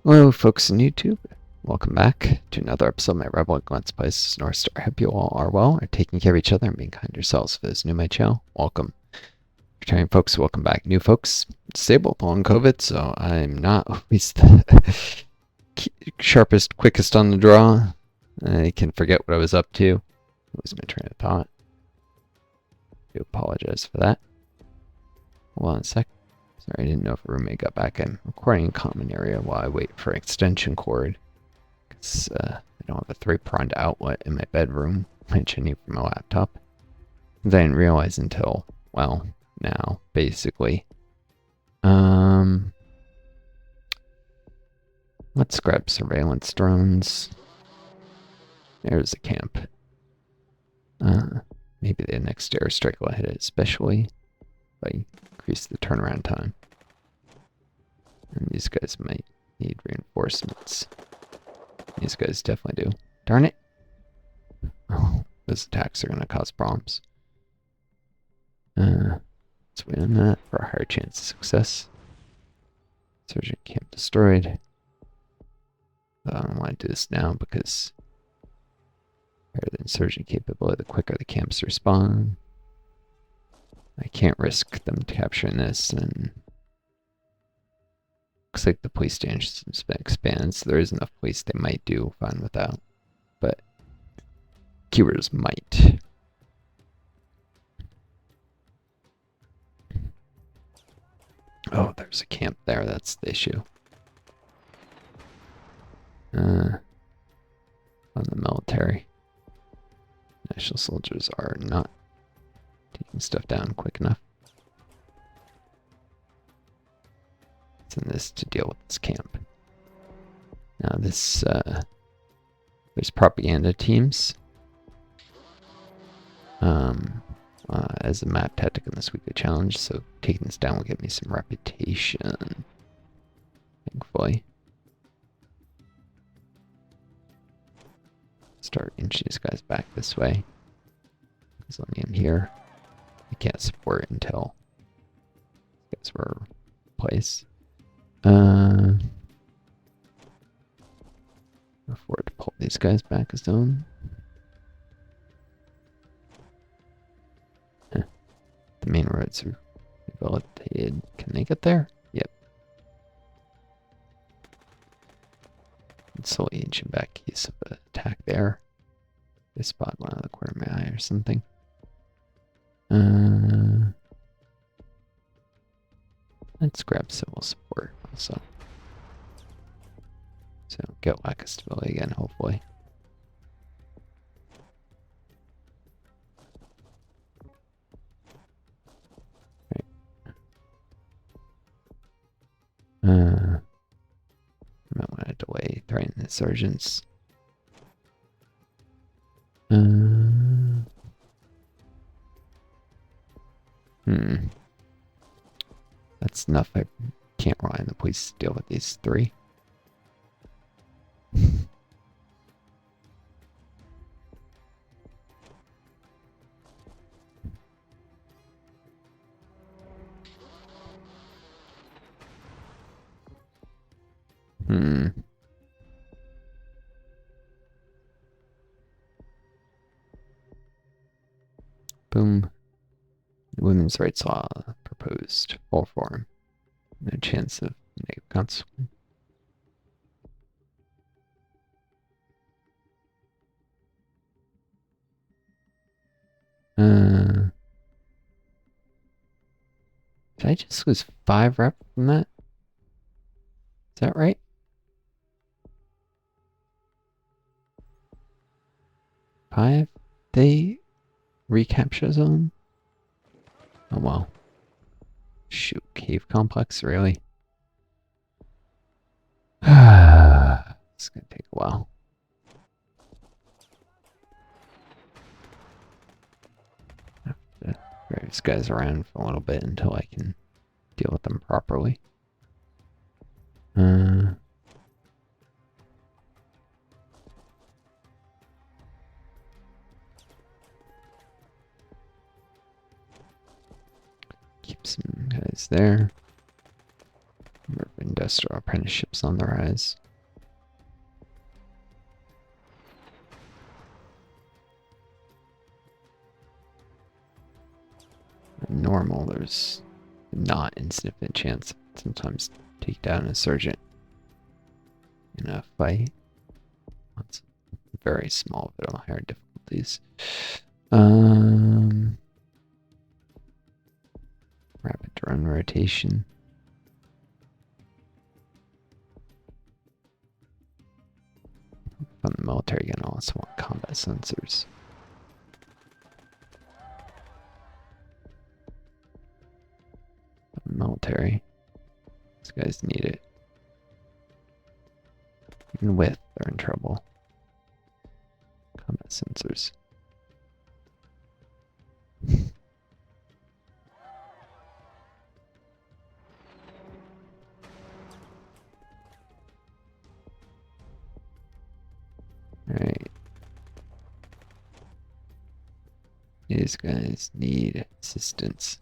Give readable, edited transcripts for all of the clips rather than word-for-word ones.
Hello folks in YouTube, welcome back to another episode of my Rebel Let's Play. This is Northstar. I hope you all are well, are taking care of each other and being kind to yourselves. For those new to my channel, welcome. Returning folks, welcome back. New folks, disabled long COVID, so I'm not always the sharpest, quickest on the draw. I can forget what I was up to. Lose my train of thought. I do apologize for that. Hold on a sec. Sorry, I didn't know if a roommate got back. I'm recording in common area while I wait for extension cord. Because I don't have a 3-pronged outlet in my bedroom, which I need for my laptop. I didn't realize until, well, now, basically. Let's grab surveillance drones. There's a camp. Maybe the next airstrike will hit it, especially if I increase the turnaround time. And these guys might need reinforcements. These guys definitely do. Darn it! Oh, those attacks are going to cause problems. Let's wait on that for a higher chance of success. Insurgent camp destroyed. I don't want to do this now because the higher the insurgent capability, the quicker the camps respawn. I can't risk them capturing this, and looks like the police station expands. There is enough police they might do fine without, but keywords might. Oh, there's a camp there. That's the issue. On the military, national soldiers are not taking stuff down quick enough. Send this to deal with this camp. Now this, there's propaganda teams. As a map tactic in this weekly challenge, so taking this down will give me some reputation, thankfully. Start inching these guys back this way. Because let me in here. I can't support until these guys were placed. Afford to pull these guys back a zone. The main roads are rehabilitated. Can they get there? Yep. It's slowly inching back case of the attack there. They spot one of the corner of my eye or something. Let's grab civil support also. So get lack of stability again, hopefully. I might want to delay threatening insurgents. That's enough. I can't rely on the police to deal with these three. Boom. The women's rights law proposed. Full form. No chance of negative consequence. Did I just lose 5 rep from that? Is that right? Five? They recapture zone? Oh well. Shoot, cave complex, really? It's gonna take a while. I have to drag these guys around for a little bit until I can deal with them properly. Keep some guys there. Mervyn industrial apprenticeships on the rise. Normal, there's not insignificant chance to sometimes take down a sergeant in a fight. It's very small, but on higher difficulties. Rapid drone rotation. From the military, you also want combat sensors. Military. These guys need it. Even with, they're in trouble. Combat sensors. Alright. These guys need assistance.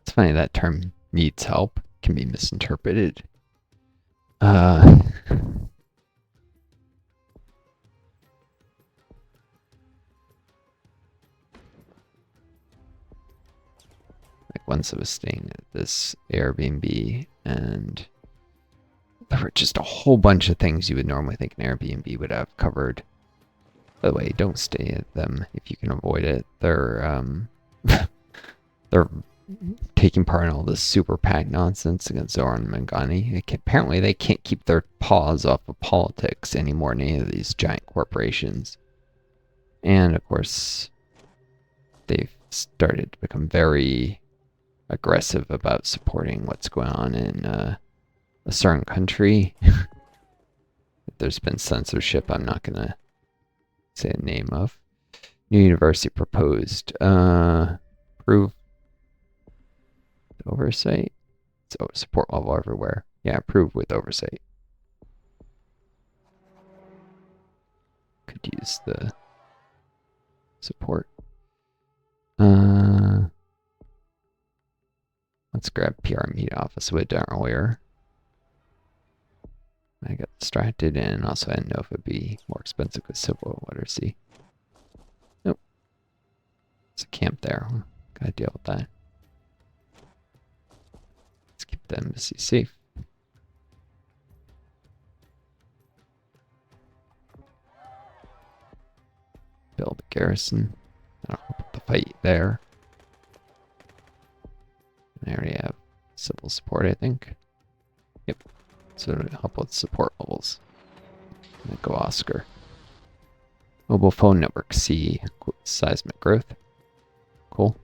It's funny that term needs help can be misinterpreted. Like once I was staying at this Airbnb and there were just a whole bunch of things you would normally think an Airbnb would have covered. By the way, don't stay at them if you can avoid it. They're they're taking part in all this super PAC nonsense against Zoran Mangani. Apparently they can't keep their paws off of politics anymore in any of these giant corporations. And of course, they've started to become very aggressive about supporting what's going on in a certain country. There's been censorship I'm not going to say a name of. New university proposed. Approve oversight. So support level everywhere. Yeah, approve with oversight. Could use the support. Let's grab PR media office we had done earlier. I got distracted and also I didn't know if it'd be more expensive with civil literacy. Nope. It's a camp there. Gotta deal with that. Let's keep the embassy safe. Build a garrison. That'll help with the fight there. I already have civil support, I think. Yep. So it'll help with support levels. And go Oscar. Mobile phone network C. Seismic growth. Cool.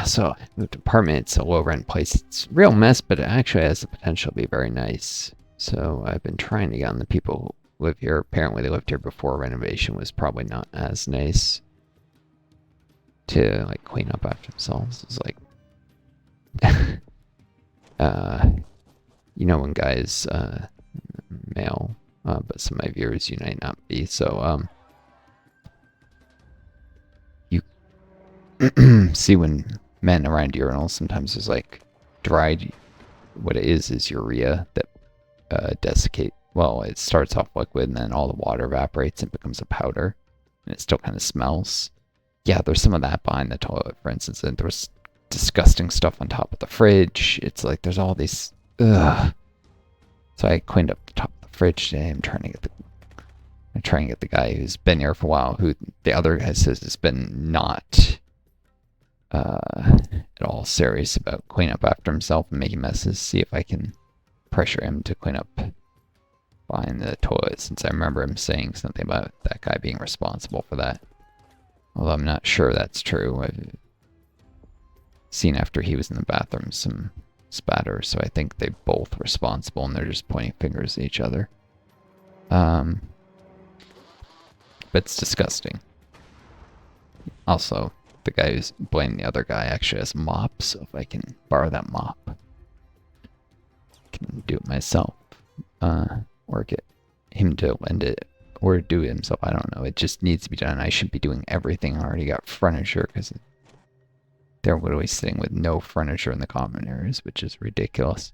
So, moved apartment. It's a low rent place. It's a real mess, but it actually has the potential to be very nice. So I've been trying to get on the people who live here. Apparently they lived here before renovation was probably not as nice to like clean up after themselves. It's like you know when guys male, but some of my viewers you might not be, so you see when men around urinals sometimes there's like dried, what it is urea that desiccate. Well, it starts off liquid and then all the water evaporates and becomes a powder and it still kind of smells. Yeah, there's some of that behind the toilet, for instance, and there was disgusting stuff on top of the fridge. It's like there's all these ugh. So I cleaned up the top of the fridge today. I'm trying to get the guy who's been here for a while, who the other guy says has been not at all serious about cleaning up after himself and making messes. See if I can pressure him to clean up behind the toilet, since I remember him saying something about that guy being responsible for that. Although I'm not sure that's true. I've seen after he was in the bathroom some spatter, so I think they're both responsible and they're just pointing fingers at each other. But it's disgusting. Also, the guy who's blaming the other guy actually has a mop, so if I can borrow that mop, I can do it myself. Or get him to lend it, or do it himself. I don't know. It just needs to be done. I should be doing everything. I already got furniture because They're literally sitting with no furniture in the common areas, which is ridiculous.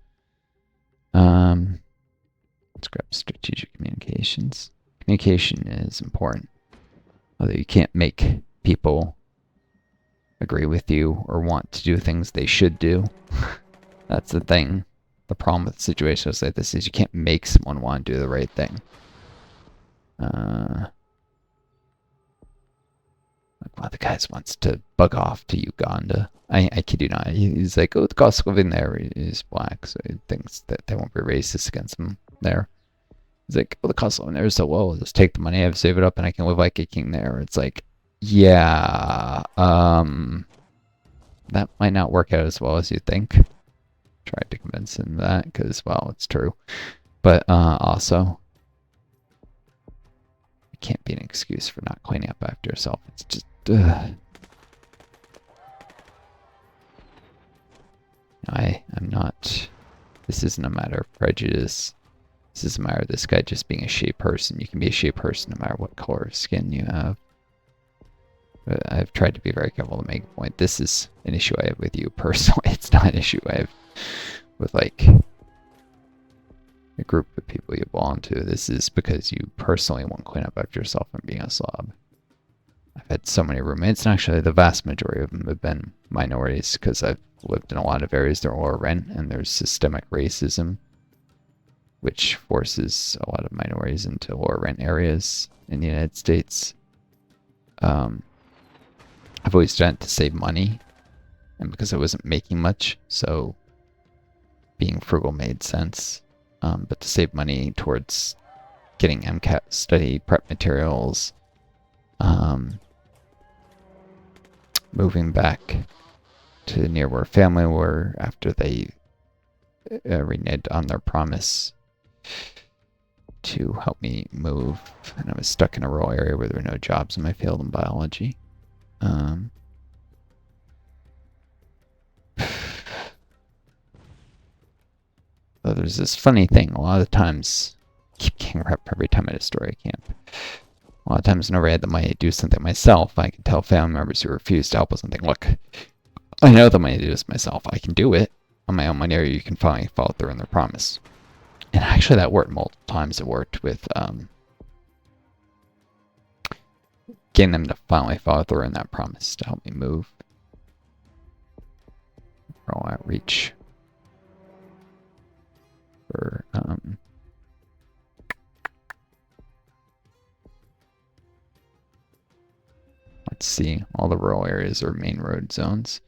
Let's grab strategic communications. Communication is important. Although you can't make people agree with you or want to do things they should do. That's the thing. The problem with situations like this is you can't make someone want to do the right thing. Like one of the guys wants to bug off to Uganda. I kid you not. He's like, oh, the cost of living there is black, so he thinks that they won't be racist against him there. He's like, oh, the cost of living there is so low. I'll just take the money, I've saved it up, and I can live like a king there. It's like, yeah, that might not work out as well as you think. Tried to convince him that because, well, it's true. But also, it can't be an excuse for not cleaning up after yourself. It's just, I'm not, this isn't a matter of prejudice. This is a matter of this guy just being a shaped person. You can be a shaped person no matter what color of skin you have. But I've tried to be very careful to make a point. This is an issue I have with you personally. It's not an issue I have with, like, a group of people you belong to. This is because you personally won't clean up after yourself and being a slob. I've had so many roommates, and actually the vast majority of them have been minorities because I've lived in a lot of areas that are lower rent, and there's systemic racism, which forces a lot of minorities into lower rent areas in the United States. I've always done it to save money, and because I wasn't making much, so being frugal made sense. But to save money towards getting MCAT study prep materials, moving back to near where family were after they reneged on their promise to help me move, and I was stuck in a rural area where there were no jobs in my field in biology. Though there's this funny thing, a lot of times, I keep getting rep every time I destroy a camp. A lot of times whenever I had the money to do something myself, I can tell family members who refuse to help with something, look, I know the money to do this myself. I can do it on my own money, or you can finally follow through on their promise. And actually that worked multiple times. It worked with getting them to finally follow through on that promise to help me move. Rural outreach. For let's see, all the rural areas are main road zones.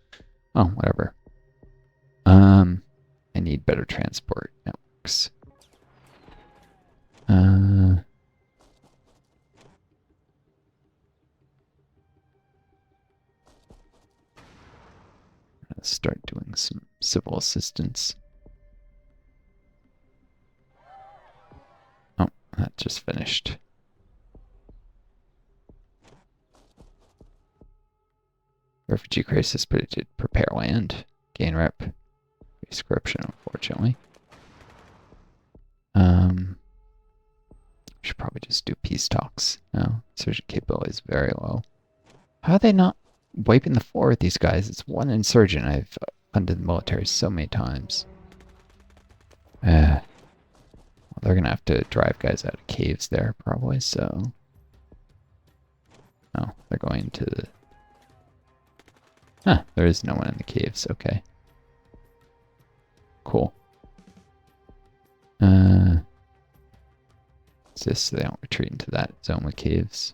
Oh, whatever. I need better transport networks. Let's start doing some civil assistance. Oh, that just finished. Refugee crisis predicted. Prepare land. Gain rep. Description, unfortunately. Should probably just do peace talks. No, insurgent capability is very low. How are they not wiping the floor with these guys? It's one insurgent. I've funded the military so many times. Well, they're gonna have to drive guys out of caves there, probably, so... Oh, they're going to the... Huh, there is no one in the caves, okay. Cool. It's just so they don't retreat into that zone with caves.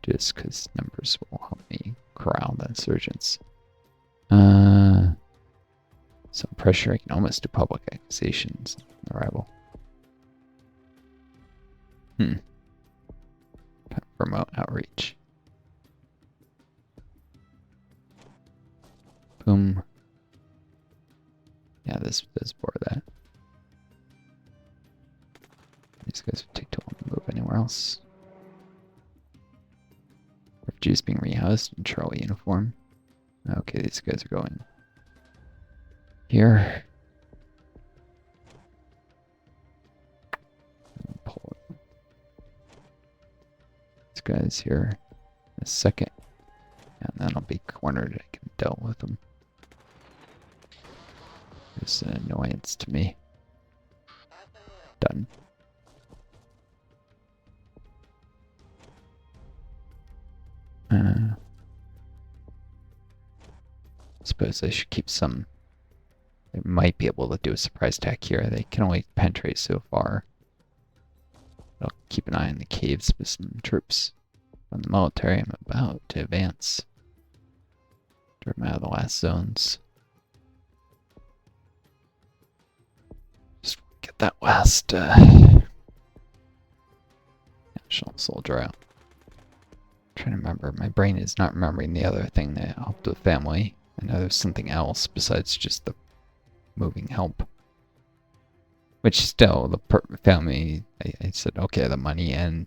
Just because numbers will help me corral the insurgents. Some pressure, I can almost do public accusations on the rival. Remote outreach. Boom. Yeah, this does bore that. These guys would take too long to move anywhere else. Refugees being rehoused in Charlie uniform. Okay, these guys are going here. Pull these guys here in a second. And then I'll be cornered. I can deal with them. It's an annoyance to me. Done. Suppose I should keep some. They might be able to do a surprise attack here. They can only penetrate so far. I'll keep an eye on the caves with some troops. From the military, I'm about to advance. Drive them out of the last zones. Just get that last national soldier out. I'm trying to remember. My brain is not remembering the other thing that helped with family. I know there's something else besides just the moving help. Which still, the family, I said, okay, the money, and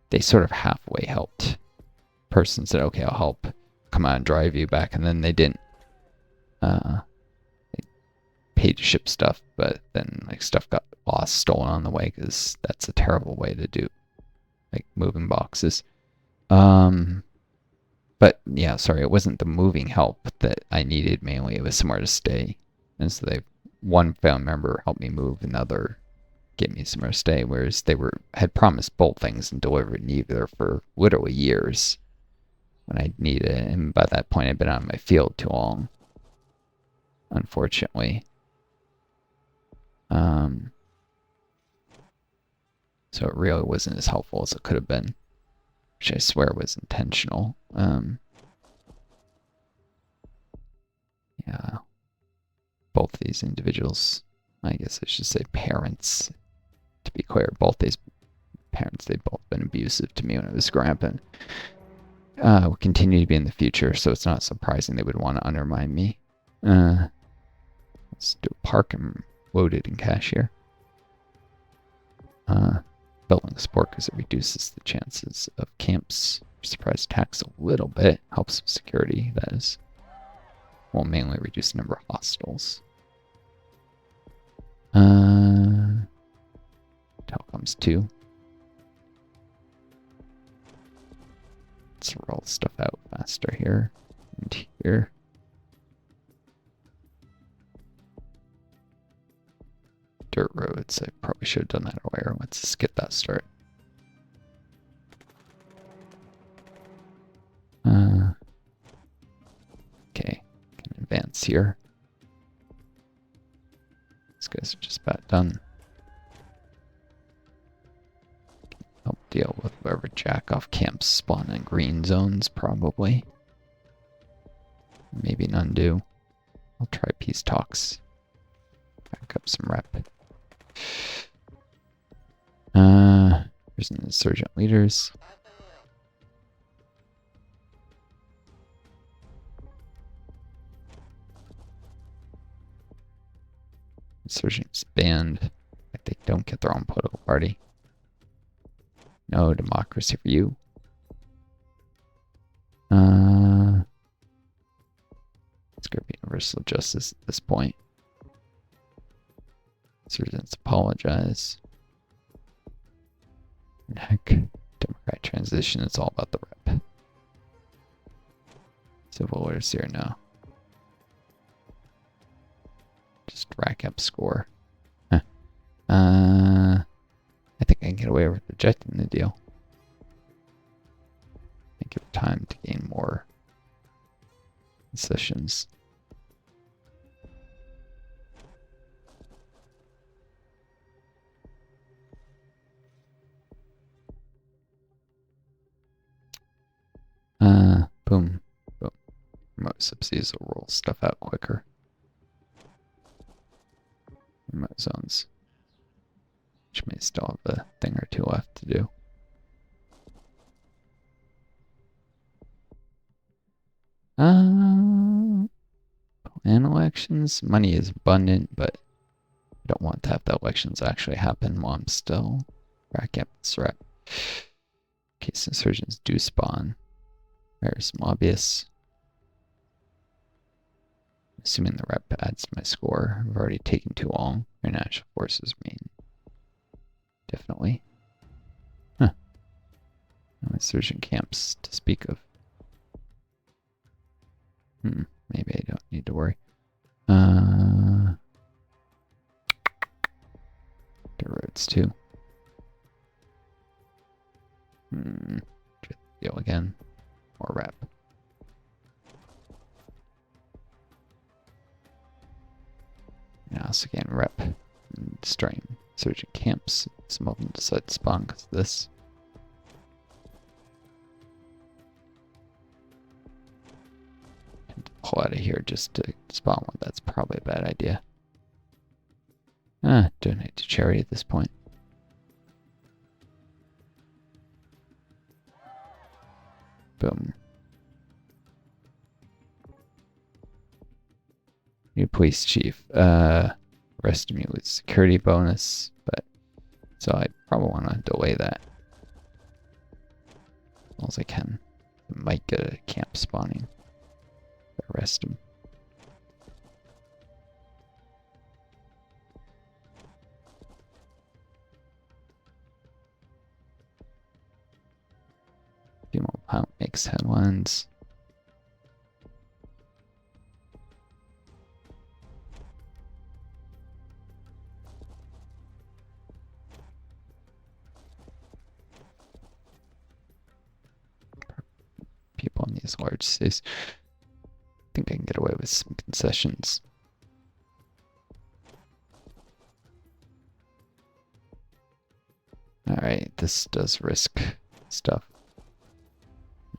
they sort of halfway helped. Person said, okay, I'll help. Come on, drive you back, and then they didn't. They paid to ship stuff, but then like stuff got lost, stolen on the way, because that's a terrible way to do, like moving boxes. But yeah, sorry, it wasn't the moving help that I needed mainly. It was somewhere to stay, and so one family member helped me move, another gave me somewhere to stay, whereas they had promised both things and delivered neither for literally years when I needed it, and by that point I'd been out of my field too long, unfortunately. So it really wasn't as helpful as it could have been, which I swear was intentional. Yeah. Both these individuals, I guess I should say parents, to be clear, both these parents, they've both been abusive to me when I was growing up, and will continue to be in the future, so it's not surprising they would want to undermine me. Let's do a park and load it in cash here. Building support because it reduces the chances of camps surprise attacks a little bit. Helps with security, that is. Will mainly reduce the number of hostiles. Telecoms 2. Let's roll stuff out faster here and here. Dirt roads, I probably should have done that earlier. Let's just get that started. Okay, can advance here. These guys are just about done. Help deal with whatever jack-off camps spawn in green zones, probably. Maybe none do. I'll try peace talks. Back up some rep. Here's an insurgent leaders. Insurgents banned. Like they don't get their own political party. No democracy for you. It's gonna be universal justice at this point. Insurgents apologize. And heck, democratic transition, it's all about the rep. Civil wars here now. Just rack up score. Huh. I think I can get away with rejecting the deal. I give it time to gain more concessions. Boom. Boom. Remote subsidies will roll stuff out quicker. Remote zones. Which may still have a thing or two left to do. Plan elections. Money is abundant, but I don't want to have the elections actually happen while I'm still racking up this rep. In case insurgents do spawn. There's some lobbyists. Assuming the rep adds to my score. I've already taken too long. International forces mean. Definitely. Huh. No insurgent camps to speak of. Maybe I don't need to worry. The roads too. Deal again. More rep. Now also again rep. And destroying surgeon camps. Some of them decide to spawn because of this. And to pull out of here just to spawn one, that's probably a bad idea. Donate to charity at this point. Boom. New police chief. Arrested me with security bonus, but so I probably want to delay that as long as I can. I might get a camp spawning. Arrest him. Female pilot makes headlines. People in these large cities. I think I can get away with some concessions. Alright, this does risk stuff.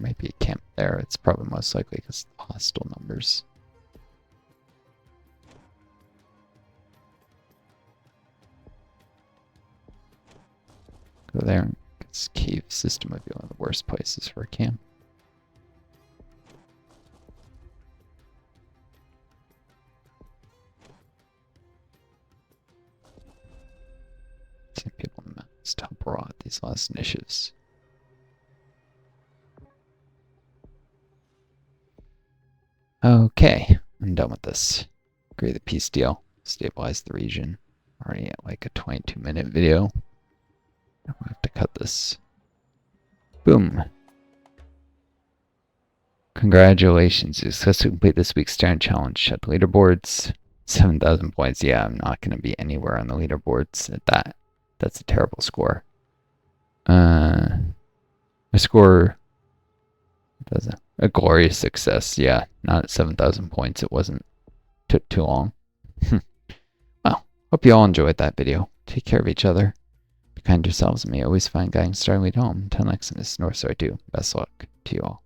Might be a camp there. It's probably most likely because of the hostile numbers. Go there. This cave system would be one of the worst places for a camp. See people in the mountains to help roll out these last initiatives. Okay, I'm done with this. Agree the peace deal. Stabilize the region. Already at like a 22-minute video. I'm gonna have to cut this. Boom. Congratulations. You successfully complete this week's Stern Challenge. Check the leaderboards. 7,000 points. Yeah, I'm not going to be anywhere on the leaderboards at that. That's a terrible score. My score does a glorious success. Yeah, not at 7,000 points. It wasn't. Took too long. Well, hope you all enjoyed that video. Take care of each other. Be kind to yourselves and may always find guiding star lead home. Until next time, this is Northstar 2. Best luck to you all.